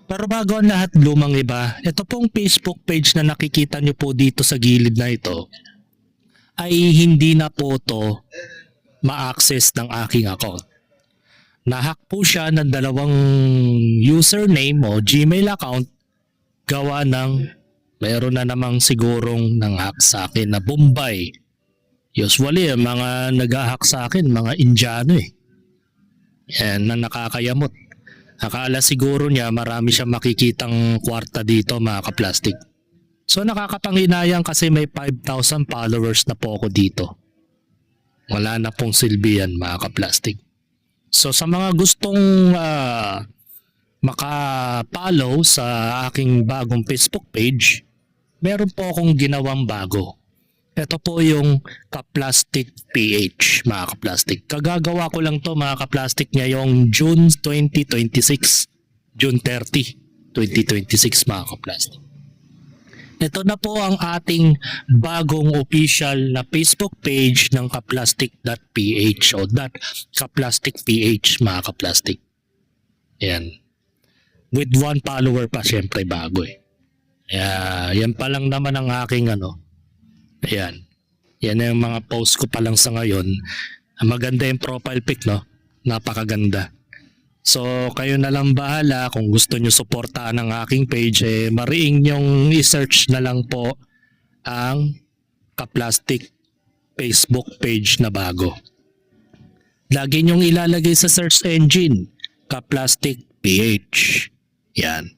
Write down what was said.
Pero bago ang lahat lumang iba, ito pong Facebook page na nakikita nyo po dito sa gilid na ito ay hindi na po to ma-access ng aking account. Nahack po siya ng dalawang username o Gmail account gawa ng mayroon na namang sigurong nang-hack sa akin na Bombay. Usually, mga nag-hack sa akin, mga Indiano eh. Yan, na nakakayamot. Akala siguro niya marami siyang makikitang kwarta dito mga kaplastik. So nakakapanghinayang kasi may 5,000 followers na po ako dito. Wala na pong silbi yan mga kaplastik. So sa mga gustong maka-follow sa aking bagong Facebook page, meron po akong ginawang bago. Ito po yung Kaplastik PH mga kaplastik. Kagagawa ko lang to mga kaplastik ngayong June 2026. June 30, 2026 mga kaplastik. Ito na po ang ating bagong official na Facebook page ng kaplastik.ph o .kaplastikph mga kaplastik. Ayan. With 1 follower pa syempre bago eh. Yan pa lang naman ang aking Ayan. Yan yung mga post ko pa lang sa ngayon. Maganda yung profile pic, no? Napakaganda. So, kayo na lang bahala kung gusto nyo suportahan ang aking page. Mariing nyong i-search na lang po ang Kaplastik Facebook page na bago. Lagi nyong ilalagay sa search engine, Kaplastik PH. Yan.